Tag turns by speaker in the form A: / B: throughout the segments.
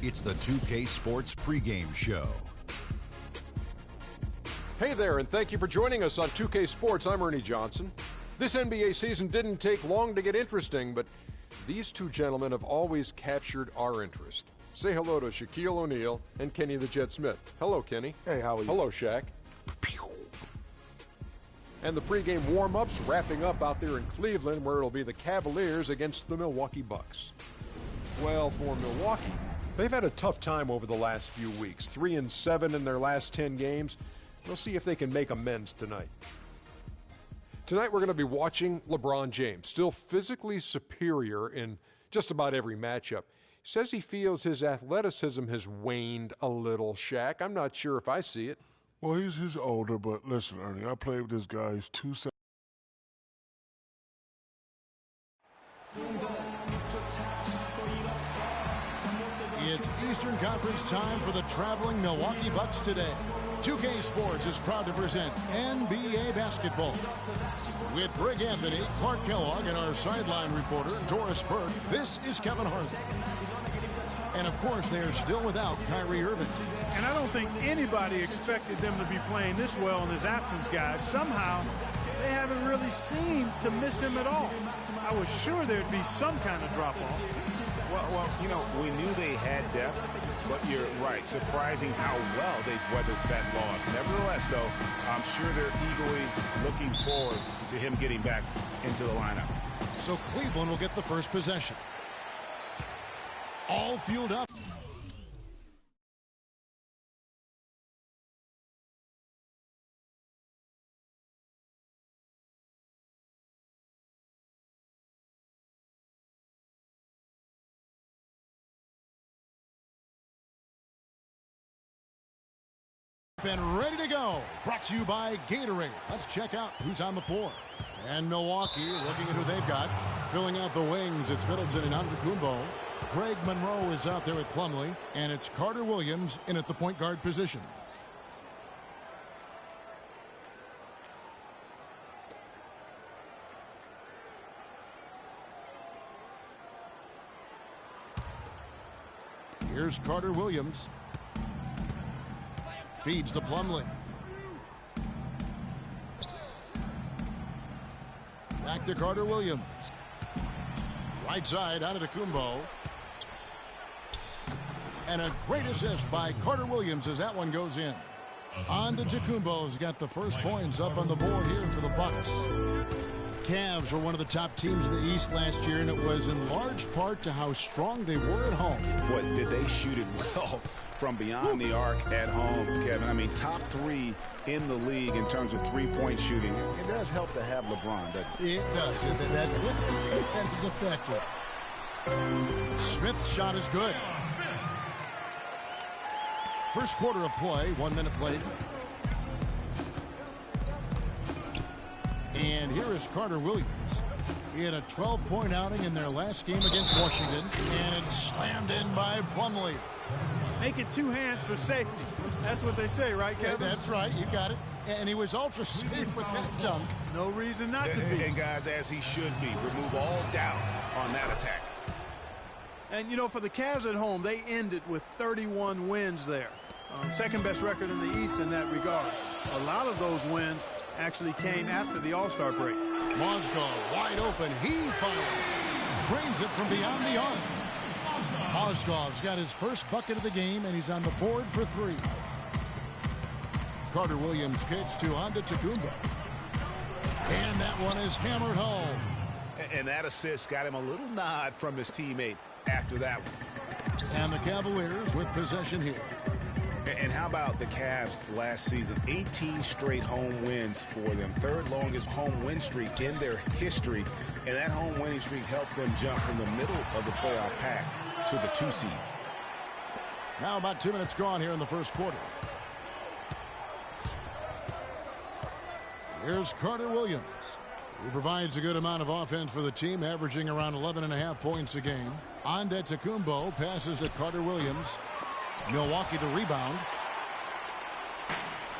A: It's the 2K Sports pregame show.
B: Hey there, and thank you for joining us on 2K Sports. I'm Ernie Johnson. This NBA season didn't take long to get interesting, but these two gentlemen have always captured our interest. Say hello to Shaquille O'Neal and Kenny the Jet Smith. Hello, Kenny.
C: Hey, how are you?
B: Hello, Shaq. And the pregame warm-ups wrapping up out there in Cleveland, where it'll be the Cavaliers against the Milwaukee Bucks. Well, for Milwaukee, they've had a tough time over the last few weeks. 3-7 in their last 10 games. We'll see if they can make amends tonight. Tonight we're going to be watching LeBron James, still physically superior in just about every matchup. He says he feels his athleticism has waned a little, Shaq. I'm not sure if I see it.
C: Well, he's older, but listen, Ernie, I played with this guy. He's 2
D: It's Eastern Conference time for the traveling Milwaukee Bucks today. 2K Sports is proud to present NBA basketball. With Greg Anthony, Clark Kellogg, and our sideline reporter, Doris Burke, this is Kevin Harlan. And, of course, they are still without Kyrie Irving.
E: And I don't think anybody expected them to be playing this well in his absence, guys. Somehow, they haven't really seemed to miss him at all. I was sure there'd be some kind of drop-off.
F: Well, you know, we knew they had depth, but you're right. Surprising how well they've weathered that loss. Nevertheless, though, I'm sure they're eagerly looking forward to him getting back into the lineup.
D: So Cleveland will get the first possession. All fueled up. And ready to go. Brought to you by Gatorade. Let's check out who's on the floor. And Milwaukee looking at who they've got. Filling out the wings, it's Middleton and Antetokounmpo. Craig Monroe is out there with Plumlee. And it's Carter Williams in at the point guard position. Here's Carter Williams. Feeds to Plumlee. Back to Carter Williams. Right side, Antetokounmpo. And a great assist by Carter Williams as that one goes in. Antetokounmpo's got the first points up on the board here for the Bucks. Cavs were one of the top teams in the East last year, and it was in large part to how strong they were at home.
F: What, did they shoot it well from beyond the arc at home, Kevin? I mean, top 3 in the league in terms of three-point shooting. It does help to have LeBron, doesn't it?
D: It does. That is effective. Smith's shot is good. First quarter of play, 1 minute played. And here is Carter Williams. He had a 12-point outing in their last game against Washington. And it's slammed in by Plumlee.
E: Make it 2 hands for safety. That's what they say, right, Kevin?
D: Yeah, that's right. You got it. And he was ultra safe with that dunk.
E: No reason not to be.
F: And, guys, as he should be, remove all doubt on that attack.
E: And, you know, for the Cavs at home, they ended with 31 wins there. Second best record in the East in that regard. A lot of those wins actually came after the All-Star break.
D: Mozgov wide open. He fires. Drains it from beyond the arc. Mozgov's got his first bucket of the game, and he's on the board for 3. Carter Williams kicks to Antetokounmpo. And that one is hammered home.
F: And that assist got him a little nod from his teammate after that one.
D: And the Cavaliers with possession here.
F: And how about the Cavs last season? 18 straight home wins for them. 3rd longest home win streak in their history. And that home winning streak helped them jump from the middle of the playoff pack to the 2 seed.
D: Now about 2 minutes gone here in the first quarter. Here's Carter Williams. He provides a good amount of offense for the team, averaging around 11.5 points a game. Antetokounmpo passes to Carter Williams. Milwaukee the rebound.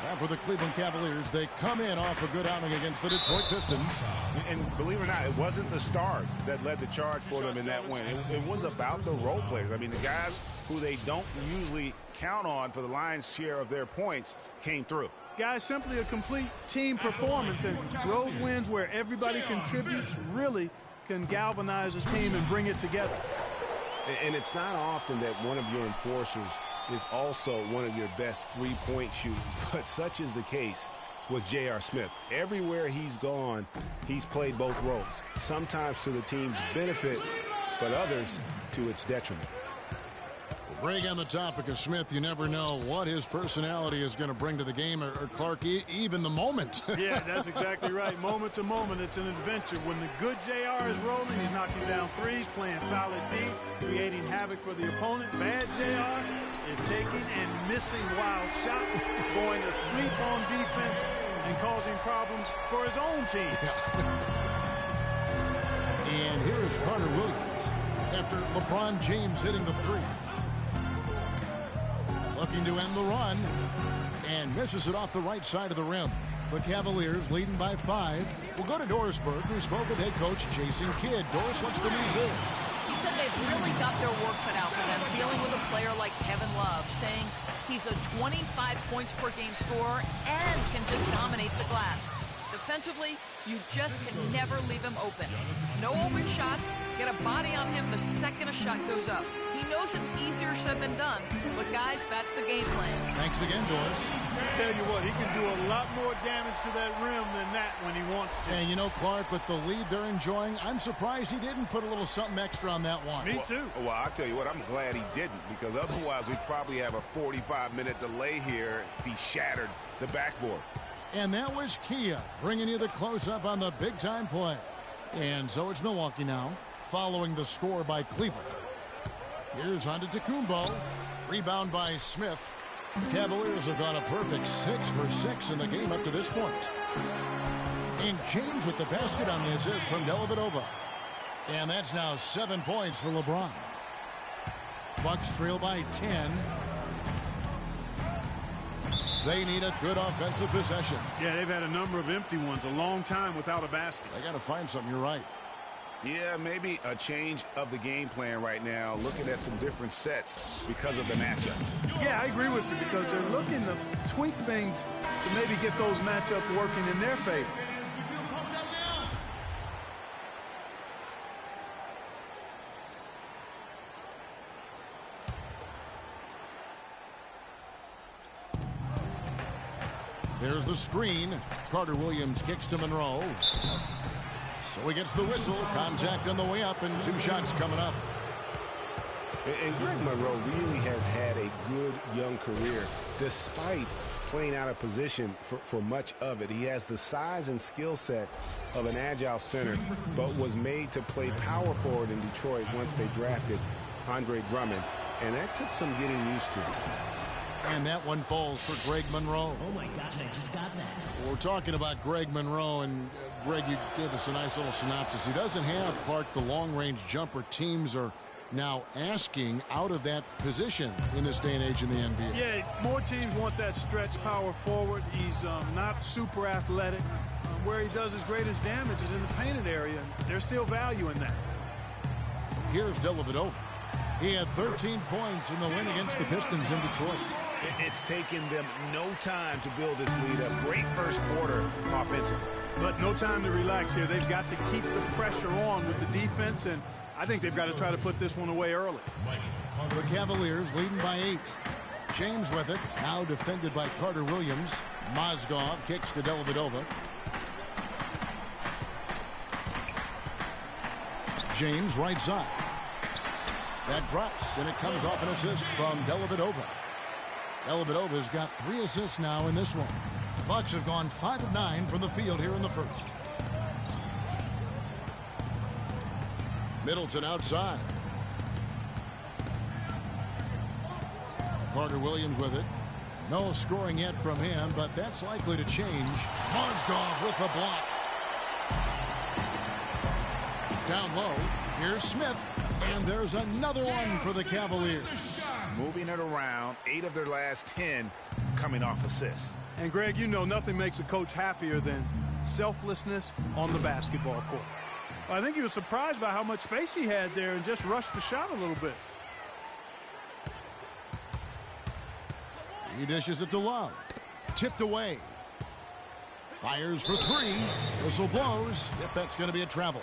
D: And for the Cleveland Cavaliers, they come in off a good outing against the Detroit Pistons.
F: And believe it or not, it wasn't the stars that led the charge for them in that win. It was about the role players. I mean, the guys who they don't usually count on for the lion's share of their points came through.
E: Guys, simply a complete team performance, and road wins where everybody contributes really can galvanize a team and bring it together.
F: And it's not often that one of your enforcers is also one of your best three-point shooters, but such is the case with J.R. Smith. Everywhere he's gone, he's played both roles, sometimes to the team's benefit, but others to its detriment.
D: Greg, on the topic of Smith, you never know what his personality is going to bring to the game, or Clark, even the moment.
E: Yeah, that's exactly right. Moment to moment, it's an adventure. When the good JR is rolling, he's knocking down threes, playing solid D, creating havoc for the opponent. Bad JR is taking and missing wild shots, going to sleep on defense, and causing problems for his own team.
D: And here is Carter Williams after LeBron James hitting the three. Looking to end the run, and misses it off the right side of the rim. The Cavaliers leading by 5. We'll go to Dorisburg, who spoke with head coach Jason Kidd. Doris, what's the news there?
G: He said they've really got their work cut out for them, dealing with a player like Kevin Love, saying he's a 25 points per game scorer and can just dominate the glass. Defensively, you just can never leave him open. No open shots. Get a body on him the second a shot goes up. He knows it's easier said than done, but guys, that's the game plan.
D: Thanks again, Doris.
E: I tell you what, he can do a lot more damage to that rim than that when he wants to.
D: And you know, Clark, with the lead they're enjoying, I'm surprised he didn't put a little something extra on that one.
E: Me too.
F: Well, I'll tell you what, I'm glad he didn't, because otherwise we'd probably have a 45-minute delay here if he shattered the backboard.
D: And that was Kia bringing you the close-up on the big-time play. And so it's Milwaukee now, following the score by Cleveland. Here's Antetokounmpo. Rebound by Smith. Cavaliers have gone a perfect 6 for 6 in the game up to this point. And James with the basket on the assist from Dellavedova. And that's now 7 points for LeBron. Bucks trail by 10. They need a good offensive possession.
E: Yeah, they've had a number of empty ones, a long time without a basket.
D: They got to find something, you're right.
F: Yeah, maybe a change of the game plan right now, looking at some different sets because of the matchup.
E: Yeah, I agree with you, because they're looking to tweak things to maybe get those matchups working in their favor.
D: There's the screen. Carter Williams kicks to Monroe. So he gets the whistle. Contact on the way up, and 2 shots coming up.
F: And Greg Monroe really has had a good young career, despite playing out of position for much of it. He has the size and skill set of an agile center, but was made to play power forward in Detroit once they drafted Andre Drummond. And that took some getting used to.
D: And that one falls for Greg Monroe.
H: Oh, my gosh, I just got that.
D: We're talking about Greg Monroe, and Greg, you gave us a nice little synopsis. He doesn't have, Clark, the long-range jumper teams are now asking out of that position in this day and age in the NBA.
E: Yeah, more teams want that stretch power forward. He's not super athletic. Where he does his greatest damage is in the painted area. There's still value in that.
D: Here's Dellavedova. He had 13 points in the win against the Pistons in Detroit.
F: It's taken them no time to build this lead up. Great first quarter offensively.
E: But no time to relax here. They've got to keep the pressure on with the defense, and I think they've got to try to put this one away early.
D: The Cavaliers leading by 8. James with it, now defended by Carter Williams. Mozgov kicks to Dellavedova. James right side. That drops, and it comes off an assist from Dellavedova. Dellavedova's got 3 assists now in this one. The Bucks have gone 5 of 9 from the field here in the first. Middleton outside. Carter Williams with it. No scoring yet from him, but that's likely to change. Mozgov with the block. Down low, here's Smith, and there's another one for the Cavaliers.
F: Moving it around, 8 of their last 10 coming off assists.
E: And, Greg, you know nothing makes a coach happier than selflessness on the basketball court. I think he was surprised by how much space he had there and just rushed the shot a little bit.
D: He dishes it to Love. Tipped away. Fires for three. Whistle blows. Yep, that's going to be a travel.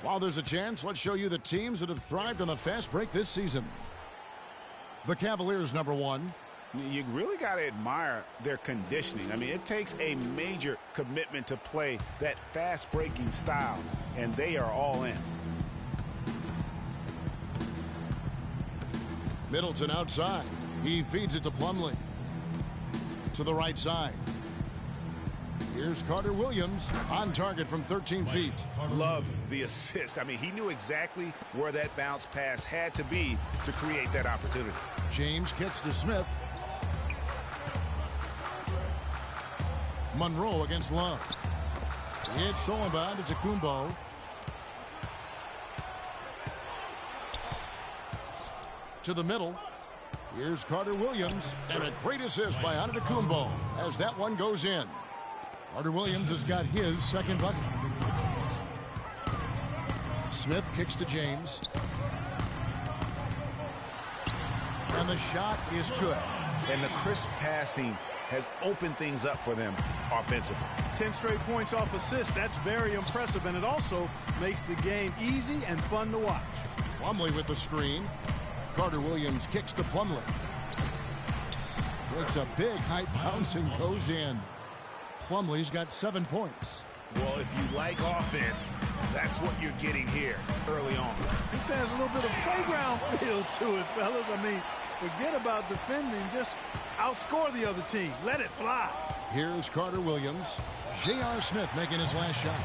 D: While there's a chance, let's show you the teams that have thrived on the fast break this season. The Cavaliers, number one.
F: You really got to admire their conditioning. I mean, it takes a major commitment to play that fast-breaking style, and they are all in.
D: Middleton outside. He feeds it to Plumlee. To the right side. Here's Carter Williams on target from 13 feet.
F: Love the assist. I mean, he knew exactly where that bounce pass had to be to create that opportunity.
D: James kicks to Smith. Monroe against Love. It's Solomon to Kumbo. To the middle. Here's Carter Williams. And a great assist by Antetokounmpo as that one goes in. Carter Williams has got his second bucket. Smith kicks to James. And the shot is good.
F: And the crisp passing has opened things up for them offensively.
E: 10 straight points off assists. That's very impressive, and it also makes the game easy and fun to watch.
D: Plumlee with the screen. Carter Williams kicks to Plumlee. It's a big height bounce and goes in. Plumlee's got 7 points.
F: Well, if you like offense, that's what you're getting here early on.
E: This has a little bit of playground feel to it, fellas. I mean, forget about defending. Just outscore the other team. Let it fly.
D: Here's Carter Williams. J.R. Smith making his last shot.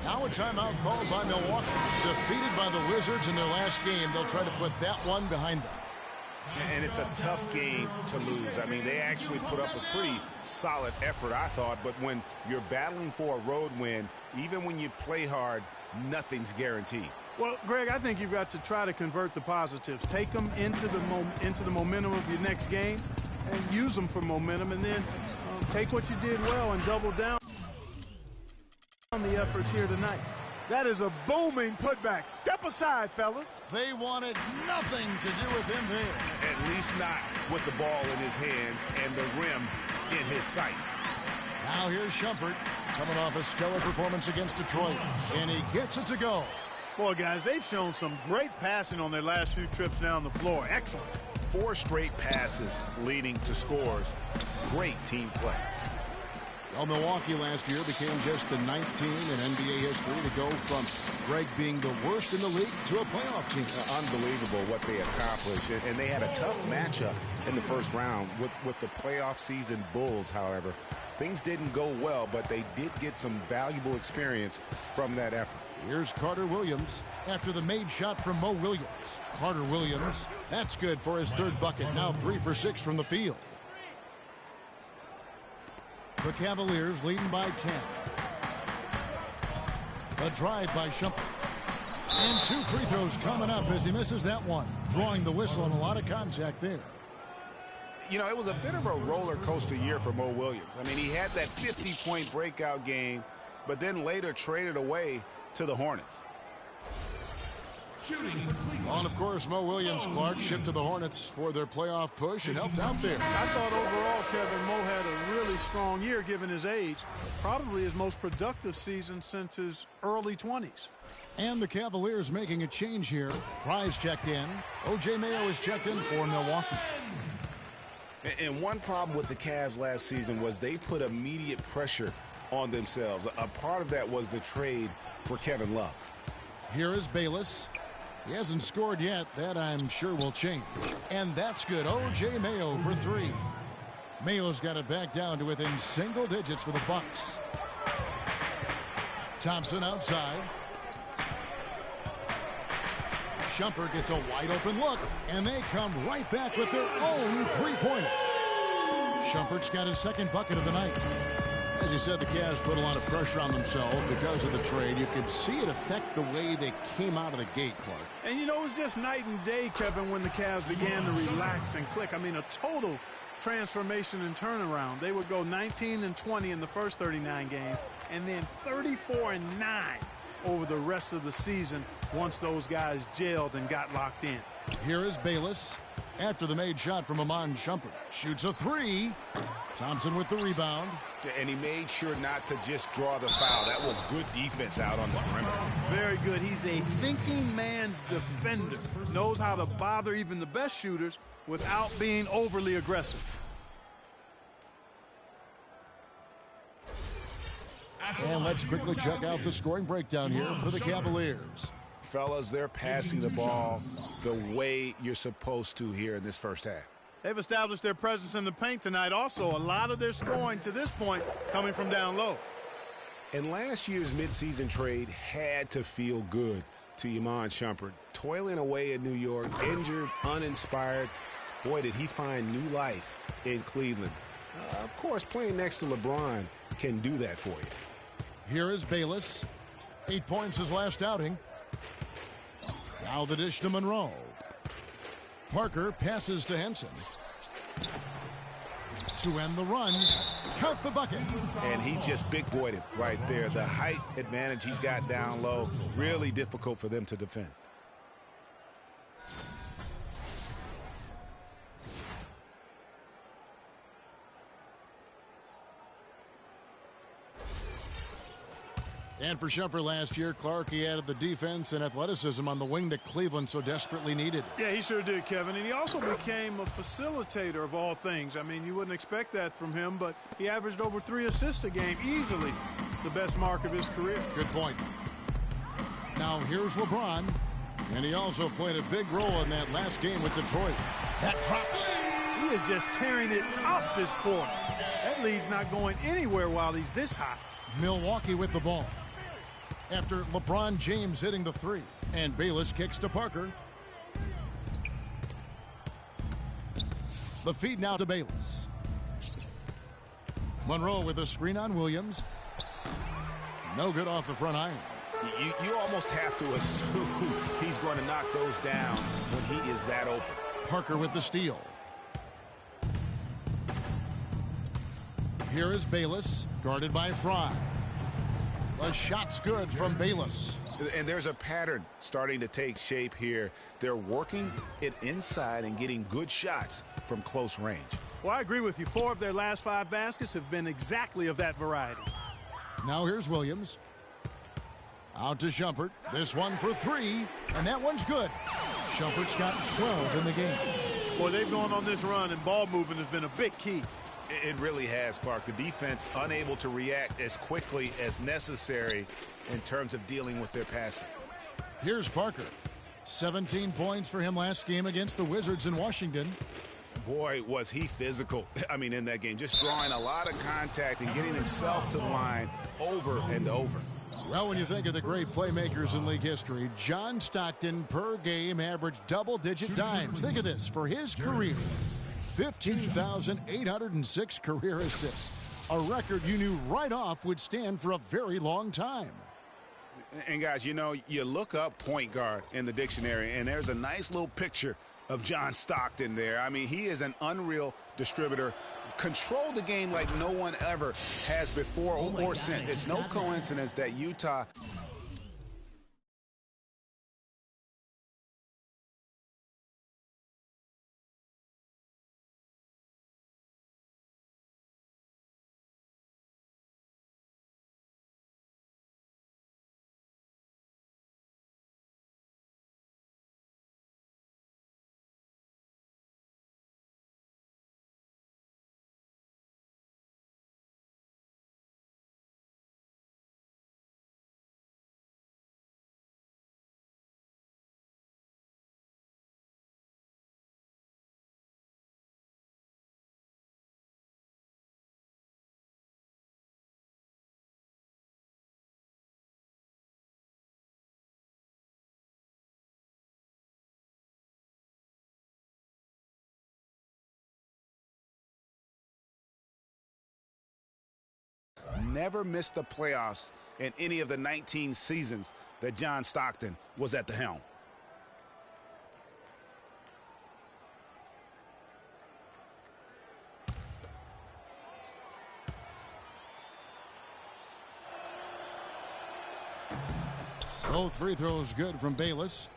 D: Now a timeout called by Milwaukee. Defeated by the Wizards in their last game, they'll try to put that one behind them.
F: And it's a tough game to lose. I mean, they actually put up a pretty solid effort, I thought. But when you're battling for a road win, even when you play hard, nothing's guaranteed.
E: Well, Greg, I think you've got to try to convert the positives. Take them into the momentum of your next game and use them for momentum. And then take what you did well and double down on the efforts here tonight. That is a booming putback. Step aside, fellas.
D: They wanted nothing to do with him there.
F: At least not with the ball in his hands and the rim in his sight.
D: Now here's Shumpert coming off a stellar performance against Detroit. And he gets it to go.
E: Boy, guys, they've shown some great passing on their last few trips down the floor. Excellent.
F: 4 straight passes leading to scores. Great team play.
D: Well, Milwaukee last year became just the 19th in NBA history to go from Greg being the worst in the league to a playoff team.
F: Unbelievable what they accomplished. And they had a tough matchup in the first round with the playoff season Bulls, however. Things didn't go well, but they did get some valuable experience from that effort.
D: Here's Carter Williams after the made shot from Mo Williams. Carter Williams, that's good for his third bucket. Now 3 for 6 from the field. The Cavaliers leading by 10. A drive by Shumpert. And 2 free throws coming up as he misses that one. Drawing the whistle and a lot of contact there.
F: You know, it was a bit of a roller coaster year for Mo Williams. I mean, he had that 50-point breakout game, but then later traded away to the Hornets.
D: Well, and of course, Mo Williams, Clark, shipped to the Hornets for their playoff push and helped out there.
E: I thought overall, Kevin, Mo had a really strong year given his age. Probably his most productive season since his early 20s.
D: And the Cavaliers making a change here. Fry's checked in. O.J. Mayo is checked in for Milwaukee.
F: And one problem with the Cavs last season was they put immediate pressure on themselves. A part of that was the trade for Kevin Love.
D: Here is Bayless. He hasn't scored yet. That, I'm sure, will change. And that's good. O.J. Mayo for 3. Mayo's got it back down to within single digits for the Bucks. Thompson outside. Shumpert gets a wide-open look, and they come right back with their own three-pointer. Shumpert's got his second bucket of the night. As As you said, the Cavs put a lot of pressure on themselves because of the trade. You could see it affect the way they came out of the gate, Clark.
E: And, you know, it was just night and day, Kevin, when the Cavs began to relax and click. I mean, a total transformation and turnaround. They would go 19-20 in the first 39 games and then 34-9 over the rest of the season once those guys gelled and got locked in.
D: Here is Bayless after the made shot from Iman Shumpert. Shoots a three. Thompson with the rebound.
F: And he made sure not to just draw the foul. That was good defense out on the perimeter.
E: Very good. He's a thinking man's defender. Knows how to bother even the best shooters without being overly aggressive.
D: And let's quickly check out the scoring breakdown here for the Cavaliers.
F: Fellas, they're passing the ball the way you're supposed to here in this first half.
E: They've established their presence in the paint tonight. Also, a lot of their scoring to this point coming from down low.
F: And last year's midseason trade had to feel good to Iman Shumpert. Toiling away in New York, injured, uninspired. Boy, did he find new life in Cleveland. Of course, playing next to LeBron can do that for you.
D: Here is Bayless. 8 points his last outing. Now the dish to Monroe. Parker passes to Henson. To end the run. Count the bucket.
F: And he just big-boyed it right there. The height advantage he's got down low, really difficult for them to defend.
D: And for Shumpert last year, Clark, he added the defense and athleticism on the wing that Cleveland so desperately needed.
E: Yeah, he sure did, Kevin. And he also became a facilitator of all things. I mean, you wouldn't expect that from him, but he averaged over 3 assists a game, easily the best mark of his career.
D: Good point. Now here's LeBron, and he also played a big role in that last game with Detroit. That drops.
E: He is just tearing it up this quarter. That lead's not going anywhere while he's this hot.
D: Milwaukee with the ball. After LeBron James hitting the three. And Bayless kicks to Parker. The feed now to Bayless. Monroe with a screen on Williams. No good off the front iron.
F: You almost have to assume he's going to knock those down when he is that open.
D: Parker with the steal. Here is Bayless, guarded by Fry. The shot's good from Bayless.
F: And there's a pattern starting to take shape here. They're working it inside and getting good shots from close range.
E: Well, I agree with you. 4 of their last 5 baskets have been exactly of that variety.
D: Now here's Williams. Out to Shumpert. This one for 3, and that one's good. Shumpert's got 12 in the game.
E: Boy, they've gone on this run, and ball movement has been a big key.
F: It really has, Clark. The defense unable to react as quickly as necessary in terms of dealing with their passing.
D: Here's Parker. 17 points for him last game against the Wizards in Washington.
F: Boy, was he physical. I mean, in that game, just drawing a lot of contact and getting himself to the line over and over.
D: Well, when you think of the great playmakers in league history, John Stockton per game averaged double-digit dimes. Think of this. For his career, 15,806 career assists. A record you knew right off would stand for a very long time.
F: And guys, you know, you look up point guard in the dictionary, and there's a nice little picture of John Stockton there. I mean, he is an unreal distributor. Control the game like no one ever has before or since. It's no coincidence that Utah never missed the playoffs in any of the 19 seasons that John Stockton was at the helm.
D: Both free throws good from Bayless.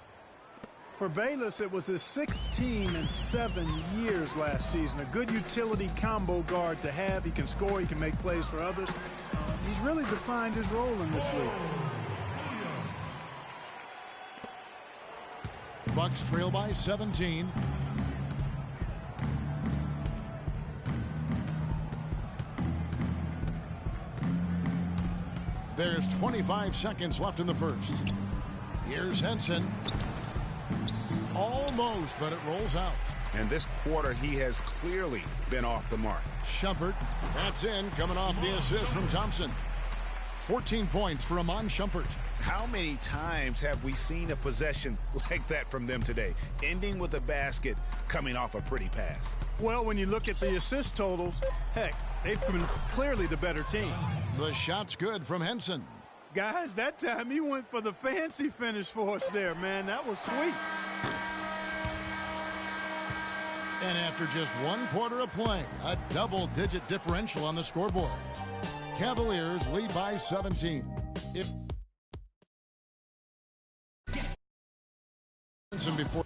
E: For Bayless, it was his 16 in 7 years last season. A good utility combo guard to have. He can score, he can make plays for others. He's really defined his role in this league.
D: Bucks trail by 17. There's 25 seconds left in the first. Here's Henson. Almost, but it rolls out.
F: And this quarter, he has clearly been off the mark.
D: Shumpert, that's in, coming off the assist from Thompson. 14 points for Iman Shumpert.
F: How many times have we seen a possession like that from them today, ending with a basket coming off a pretty pass?
E: Well, when you look at the assist totals, heck, they've been clearly the better team.
D: The shot's good from Henson.
E: Guys, that time he went for the fancy finish for us there, man. That was sweet.
D: And after just 1 quarter of play, a double-digit differential on the scoreboard. Cavaliers lead by 17. Before